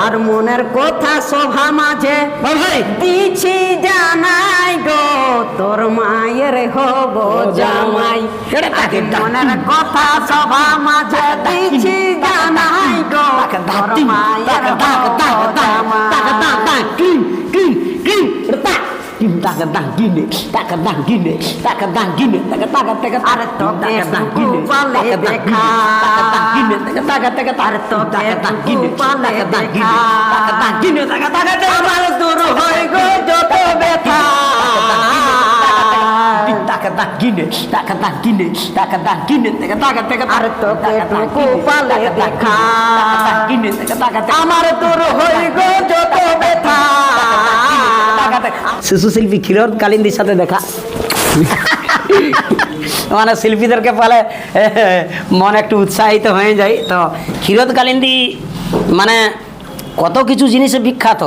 আর মনের কথা সভা মাঝে দিছি জানাই গো তোর মায়ের হব জামাই। মনের কথা সভা মাঝে দিছি জানাই গো তোর মায়ের হব জামাই। আরে তোকে পালে দেখা, আরে তোকে পালে দেখা, আমার দূর হয়ে গো যত ব্যথা। আরে তোকে পালে দেখা, আমার দূর হয়ে গো যত ব্যথা। শিশু শিল্পী ক্ষীরোদ কালিন্দীর সাথে দেখা, মানে শিল্পীদেরকে পালে মন একটু উৎসাহিত হয়ে যায়। তো ক্ষীরোদ কালিন্দী মানে কত কিছু জিনিসে বিখ্যাত,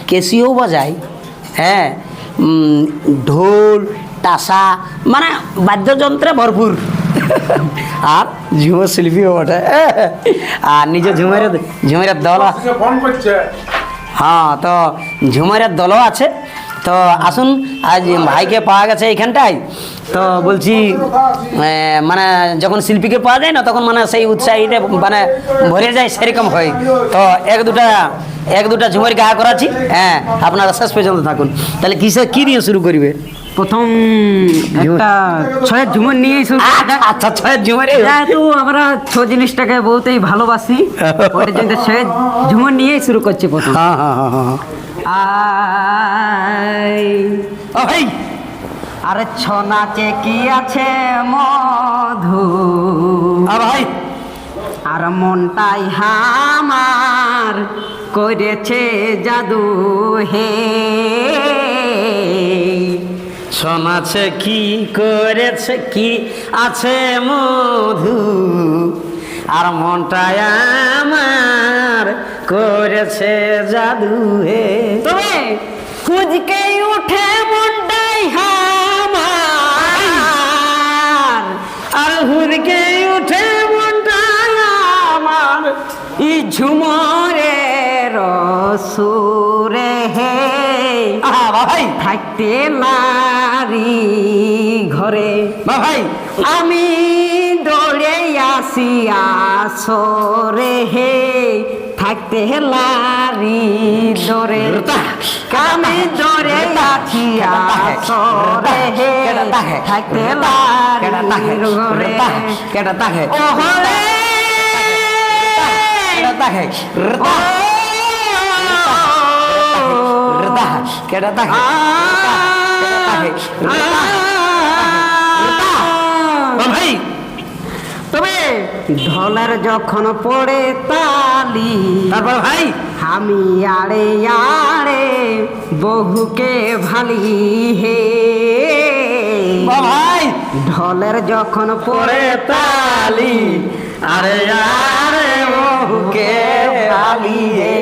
কেসিও বাজায়, হ্যাঁ, ঢোল টাসা, মানে বাদ্যযন্ত্রে ভরপুর, আর ঝুমুর শিল্পীও বটে। আর নিজে ঝুমের দল, হ্যাঁ, তো ঝুমারের দলও আছে। তো আসুন, আজ ভাইকে পাওয়া গেছে এইখানটায়। তো বলছি মানে যখন শিল্পীকে পাওয়া যায় না, তখন মানে সেই উৎসাহিতে মানে ভরে যায়, সেরকম হয়। তো এক দুটা ঝুমার গায়ে করাচ্ছি, হ্যাঁ, আপনারা শেষ পর্যন্ত থাকুন। তাহলে কি দিয়ে শুরু করবে? প্রথম একটা ছয়ের ঝুমুর নিয়েই শুরু। আচ্ছা, ছয়ের ঝুমার, যেহেতু আমরা ছ জিনিসটাকে বহুতই ভালোবাসি, ওর জন্য ছয়ের ঝুমুর নিয়েই শুরু করছি প্রথম। হ্যাঁ হ্যাঁ হ্যাঁ হ্যাঁ। ও ভাই, আরে ছ নাচে কি আছে মধু, ভাই, আর মনটাই হামার করেছে জাদু হে। শোনাছে কি করেছে, কি আছে মধু, আর মনটাই আমার করেছে জাদু হে। তুমি খুঁজকে উঠে মনটাই হামার, আর হুড়কে উঠে মনটাই আমার, ই ঝুমরের সুরে হে। ভাই থাকতে লারি ঘরে, ভাই, আমি দৌড়ে আসি আসরে হে। থাকতে লারি দৌড়ে, আমি দৌড়ে আছি আসরে হে। থাকতে লারি ঘরে, ওহরে ভাই, তবে ঢোলের যখন পড়ে তালি, তারপর ভাই আমি আড়ে আড়ে বহুকে ভালি হে। ভাই, ঢোলের যখন পড়ে তালি, আরে আরে বহুকে ভালি হে।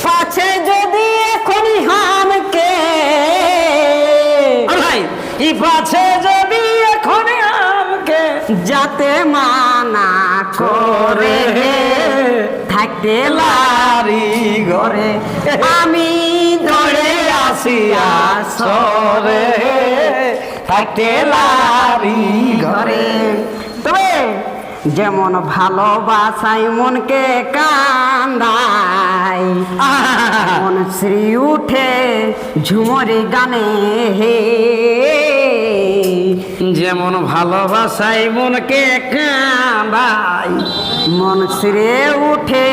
পাছে যদি এখনই হামকে, ভাই, ই পাছে যদি এখন আমকে যাতে মানা করে থাকতে লারি ঘরে, আমি ধরে আসি আসরে, থাকতে লারি ঘরে। তবে যেমন ভালোবাসাই মনকে কান্দাই, মন শ্রী উঠে ঝুমরি গানে হে। যেমন ভালোবাসাই মনকে কাঁদাই, মন শ্রী উঠে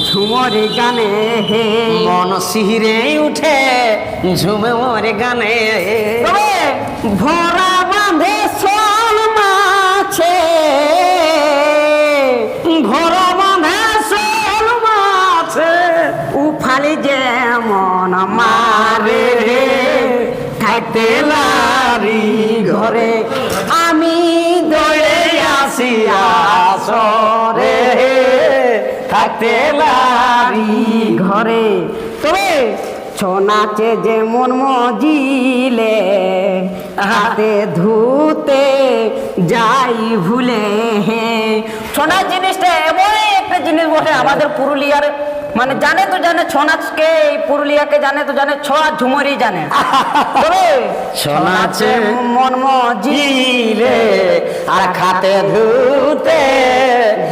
ঝুমরি গানে হে। মন শিহরে উঠে ঝুমর গানে। তবে ভরা বাঁধে শোল মাছে, ভরা বাঁধে শোল মাছে, উফালি যেমন মারে থাকতে লারি ঘরে, আমি দৌড়ে আসি আসরে, থাকতে লারি ঘরে। তবে ছ নাচে যেমন মজিলে, হাতে ধুতে যাই ভুলে হে। সোনার জিনিসটা এমন একটা জিনিস বটে, আমাদের পুরুলিয়ার মানে জানে তো জানে ছৌ নাচকে, এই পুরুলিয়াকে জানে তো জানে, ছ আর ঝুমুরই জানে। তবে ছৌ নাচে মন মজিলে আর খাতে ধুতে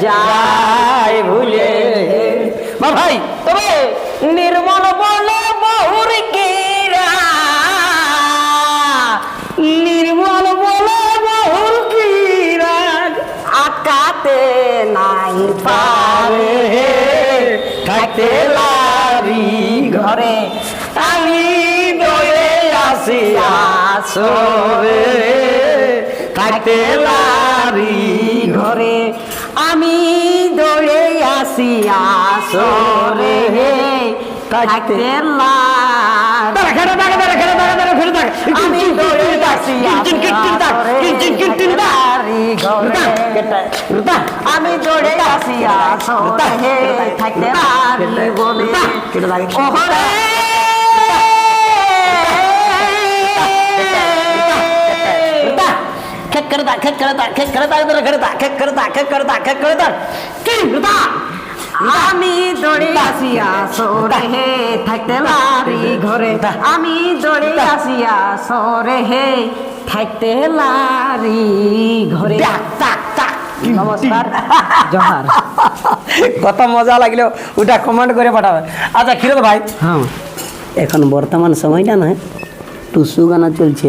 যায় ভুলে। মা ভাই তবে নির্মল বলে বহুর কীরা, নির্মল বলে বহুর কীরা, আকাতে নাই পারে থাকতে লারি ঘরে, আমি দৌড়ে আসি আসরে থাকতে লারি ঘরে, আমি দৌড়ে আসি আসরে থাকতে লারি, আমি দৌড়ে আসি আমি দৌড়ে আসি আসরে থাকতে লারি বলে ওহরে আমি দৌড়ে আসি আসরে থাকতে লারি ঘরে, আমি দৌড়ে আসি আসরে থাকতে লারি ঘরে। নমস্কার, জোহার। কত মজা লাগলো ওটা কমেন্ট করে পাঠাবে। আচ্ছা ক্ষীরদ ভাই, হ্যাঁ এখন বর্তমান সময়টা না টুসু গানা চলছে,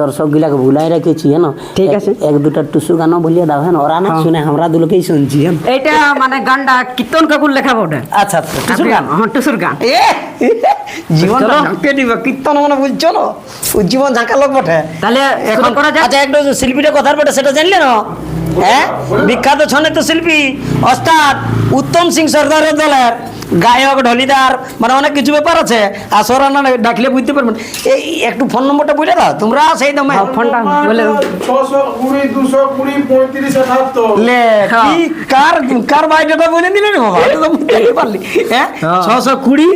দর্শক গুলাকে ভুলাই রেখেছি হ্যাঁ। ঠিক আছে। এক দুটা টুসু গানা বলিয়ে দাও হ্যাঁ, ওরা না শুনে আমরা দুলোকেই শুনছি হ্যাঁ। এটা মানে গানটা কীর্তন কাকুর লেখাবো ওটা। আচ্ছা আচ্ছা টুসুর গান। হ্যাঁ টুসুর গান। জীবন চলো। ঝাঁকে দিবে কীর্তন মানে বুঝছো না, ও জীবন ঝাঁকা লোক বটে। তাহলে এখন শুরু করা যাক। আচ্ছা একটু শিল্পীটা কথার বটে সেটা জানলে না হ্যাঁ। বিখ্যাত ছনের তো শিল্পী ওস্তাদ উত্তম সিং সর্দারের দলের গায়ক ঢলিদার, মানে অনেক কিছু ব্যাপার আছে। আর সরানা ডাকলে বুঝতে পারবেন। এই একটু ফোন নম্বরটা বলে দাও তোমরা সেই দমে। ফোনটা বলে দাও। 620 220 35 78। লে হ্যাঁ। কি কার কার বায়োডাটা বলে দিলে রে বাবা, এটা তো বুঝতে পারলি হ্যাঁ। হ্যাঁ। 620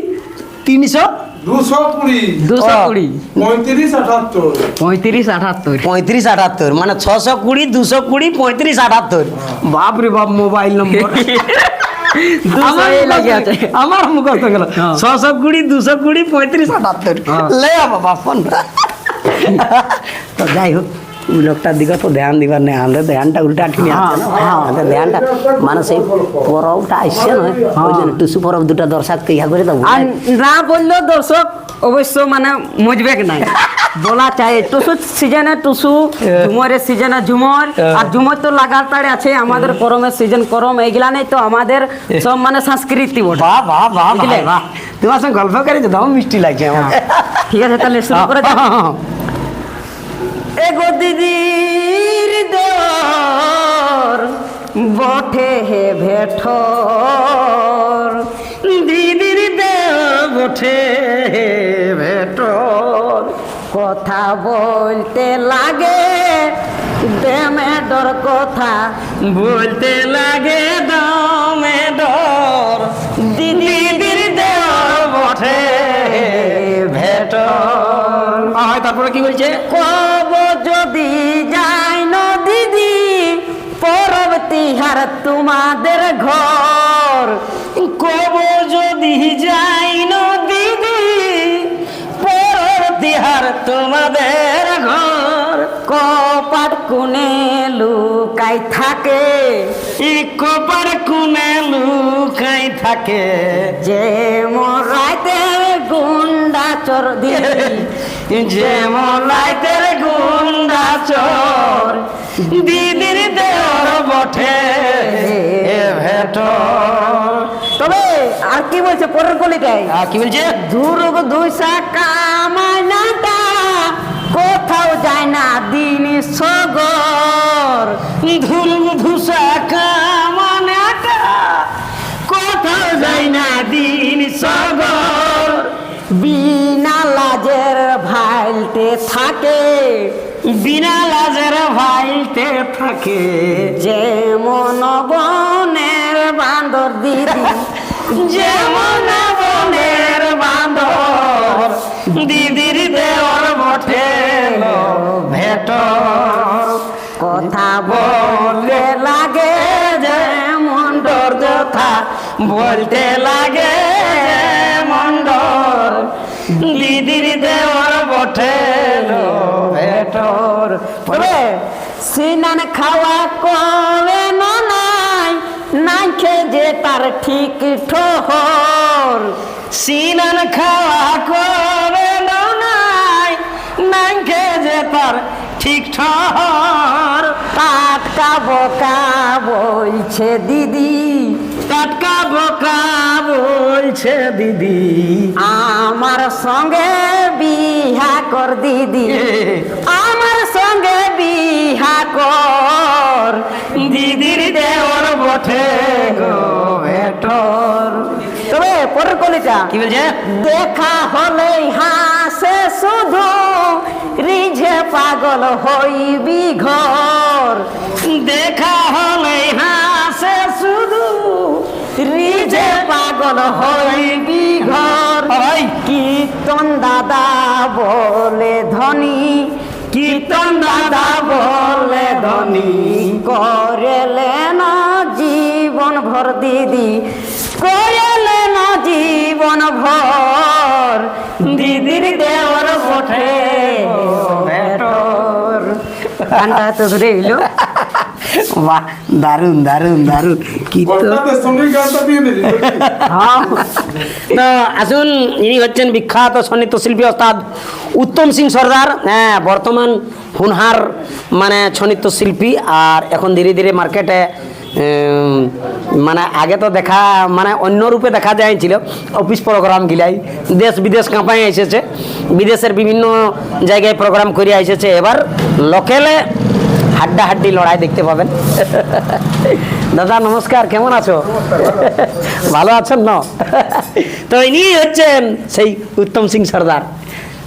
300 220 220 35 78। 35 78 35 78, মানে 620 220 35 78। বাপ রে বাপ মোবাইল নম্বর আমার মুখস্থ গেল। হ্যাঁ। 620 220 35 78 হ্যাঁ। লে বাবা ফোন। তো যাই হোক ওই লোকটার দিকে তো ধ্যান দিবার নেই, আমরা ধ্যানটা উল্টা ঠিনে আছে না। আমাদের ধ্যানটা মানে সেই পরবটা আসছে নয়, ওই জন্য টুসু পরব দুটা দর্শককে ইয়া করে দেবো। আর না বললেও দর্শক অবশ্য মানে মজবে নাই, বলা চাই। টুসু সিজনে টুসু, ঝুমরের সিজনে ঝুমর, আর ঝুমর তো লাগাতারে আছে। আমাদের করমের সিজন করম, এইগুলা নেই তো আমাদের সব মানে সংস্কৃতি বটে। বাহ বাহ বাহ বুঝলে? বাহ, তোমার সঙ্গে গল্প করে তো দাও মিষ্টি লাগছে আমার। ঠিক আছে তাহলে শুরু করে যাক। এগো দিদির দর বটে হে ভেঠর, দিদির দেওর বটে হে ভেঠর, কথা বলতে লাগে দমে ডর, কথা বলতে লাগে দমে ডর, দিদির দেওর বটে হে ভেঠর। তারপরে কি বলছে? কব যদি যাই ন দিদি পরব তিহার তোমাদের ঘর, কব যদি যাই ন দিদি পরব তিহার তোমাদের ঘর, কপাট কুনে লুকাই থাকে, কপার কোনে লুকাই থাকে, যে মরাইতে গুন্ডা চোর দিদি, যে মলাইতের গুন্ডা চোর, দিদির দেওর বটে এ ভেটর। তবে আর কি বলছে পরের কলিটাই, কি বলছে? ধুরুক দুইসা কামাইনাটা কোথাও যায় না দিন সগর, ধুলু ধুসা কামানাটা কোথাও যায় না দিন সগর, বিনা লাজের ভাইলতে থাকে, বিনা লাজের ভাইতে থাকে, যেমন বনের বান্দর দিদি, যেমন বনের বান্দর, দিদির দেওর বটে ভেটর, কথা বলে লাগে যেমন ডর যথা বলতে লাগে মন্ডল দিদির দেওয়ার বটে ভেটর। তবে সিনান খাওয়া করে নাই নাই যে তার ঠিক ঠোর। সিনান খাওয়া করে নাই নাঙ্কে যে তার ঠিক ঠর। টাটকা বোকা বলছে দিদি, টাটকা বোকা বলছে দিদি, আমার সঙ্গে বিহা কর দিদি, আমার সঙ্গে বিহা কর। দিদির দেওয়ার বটে গো ভেটর। তবে পরের কলিটা কি বলছে? দেখা হলে হাসে শুধু রিঝে পাগল হইবি ঘর। দেখা হলে হাসে শুধু রিঝে পাগল হইবি ঘর। ওই কীর্তন দাদা বলে ধনী, কীর্তন দাদা বলে ধনী করেলেন জীবন ভর দিদি, করেলেন জীবন ভর। দিদির দেওয়ার বটে ভেটর। গানটা তো ধরে এলো। বাহ, দারুন দারুন দারুন। কি তো কর্তাদের সঙ্গে গানটা দিয়ে দিলি হ্যাঁ, তো আসুন, ইনি হচ্ছেন বিখ্যাত সঙ্গীত শিল্পী ওস্তাদ উত্তম সিং সর্দার। হ্যাঁ, বর্তমান হুনহার মানে সঙ্গীত শিল্পী। আর এখন ধীরে ধীরে মার্কেটে মানে আগে তো দেখা মানে অন্য রূপে দেখা যায়ছিল, অফিস প্রোগ্রাম গিলাই দেশ বিদেশ কাঁপাই এসেছে, বিদেশের বিভিন্ন জায়গায় প্রোগ্রাম করে এসেছে। এবার লোকেলে হাড্ডাহাড্ডি লড়াই দেখতে পাবেন। দাদা নমস্কার, কেমন আছো? ভালো আছেন না? তো ইনি হচ্ছেন সেই উত্তম সিং সর্দার।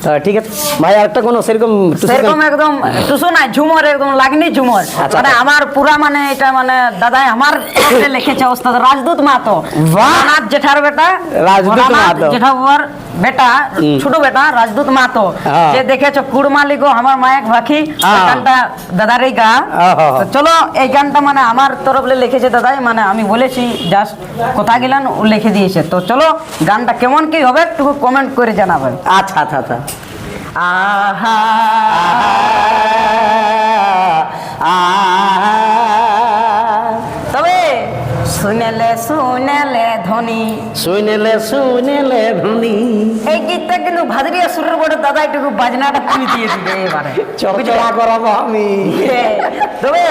তো ঠিক আছে ভাই, আরেকটা কোনো সেরকম সেরকম একদম টুসু নাই, ঝুমর একদম লাগনি ঝুমর। আচ্ছা। মানে আমার পুরা মানে এটা মানে দাদাই আমার কাছে লিখেছে ওস্তাদ রাজদূত মাহাতো, বাহ! ভোলানাথ জেঠার বেটা, রাজদূত ভোলানাথ মাহাতো। জেঠা বাবার বেটা, ছোট বেটা রাজদূত মাহাতো। হ্যাঁ। যে দেখেছো কুড়মালি গো আমার মায়ের ভাখি, হ্যাঁ। গানটা দাদারই গা। ওহো। তো চলো এই গানটা মানে আমার তরফে লিখেছে দাদাই, মানে আমি বলেছি জাস্ট কথা গিলান ও লিখে দিয়েছে। তো চলো গানটা কেমন কি হবে একটু কমেন্ট করে জানাবেন। আচ্ছা আচ্ছা আচ্ছা। আহা তবে শুনেলে ধ্বনি, শুনেলে ধনী এই গীতটা কিন্তু ভাদরিয়া সুরের বড় দাদা একটু বাজনাটা তুমি দিয়ে দিবে এবারে। চর্চা করাবো আমি। তবে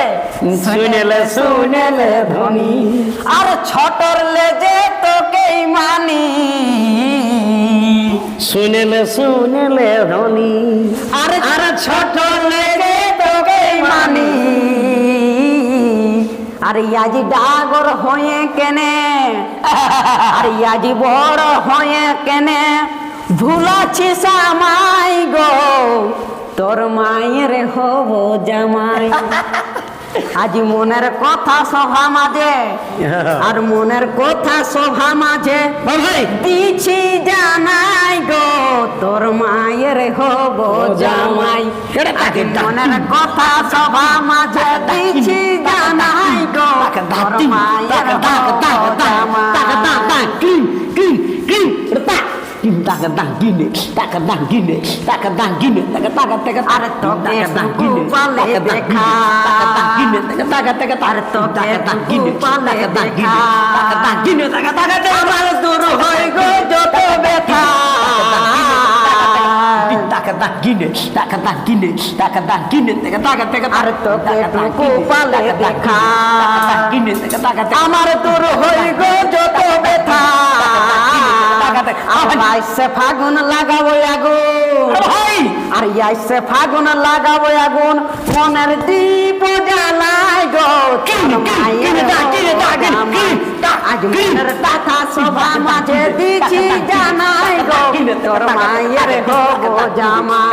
শুনেলে ধনী আর ছোটর লেজে তোকেই মানি, শুনেলে ধনী আর ছোট লেগে তোকেই মানি। আর ইয়াজি ডাগর হয়ে কেনে, আর ইয়াজি বড় হয়ে কেনে ভুলাছিস আমায় গো, তোর মায়ের হব জামাই। আজ মনের কথা সভা মাঝে, আর মনের কথা সভা মাঝে দিছি জানাই গো, তোর মায়ের হব জামাই। আজ মনের কথা সভা মাঝে দিছি জানাই গো, তোর মায়ের হব জামাই। আর তোকে গোপালে দেখা, আর তোকে গোপালে দেখা, আমার দূর হয়ে গো যত ব্যথা। আর তোকে গোপালে দেখা, আমার দূর হয়ে গো যত ব্যথা। আইসে ফাগুন লাগাবো আগুন, আর আইসে ফাগুন লাগাবো আগুন, মনের দীপ জ্বালাই গো, আজ মনের কথা সভা মাঝে দিছি জানাই গো, তোর মায়ের হব জামাই।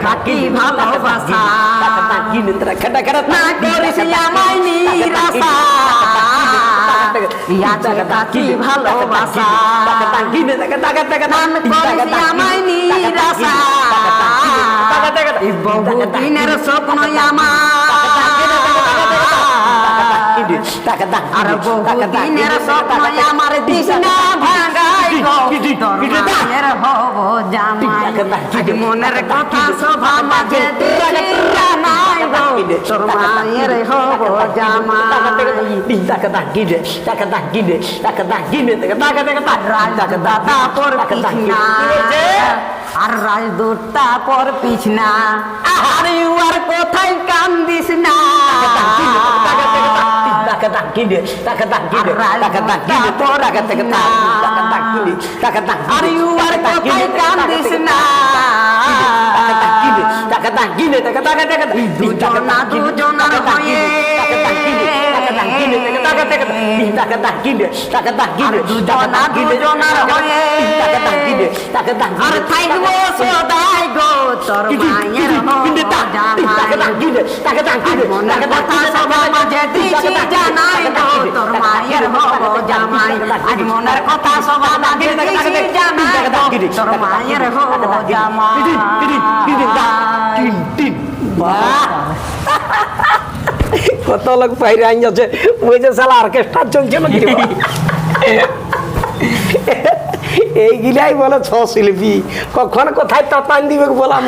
খাটি ভালোবাসা না করিস আমায় নিরাশা, আছে কাছে ভালোবাসা নাম করিস আমায় নিরাশা এই বহুদিনের স্বপ্ন আর বহুদিনের স্বপ্ন আমার দিস না ভাঙাই গো তোর মায়ের হব জামাই আজ মনের কথা সভা মাঝে দিস জানাই গো তোর মায়ের হব জামাই রাজদাতা পর পিছনা আর রাজদূতটা পর পিছনা আর আর কোথায় কান্দিস না দুজনার হয়ে দুজনার হয়ে আর থাকবো সদাই গো তোর মায়ের মনের কথা সবার মাঝে দিছি জানাই গো তোর মায়ের হব জামাই আজ মনের কথা সবার মাঝে দিছি জানাই গো তোর মায়ের হব জামাই কত লোক বাইরে আইন যাচ্ছে ওই যে সালা অর্কেস্ট্রা চলছে নাকি এইগুলাই বলে ছ শিল্পী কখন কোথায় তাতান দিবে বলা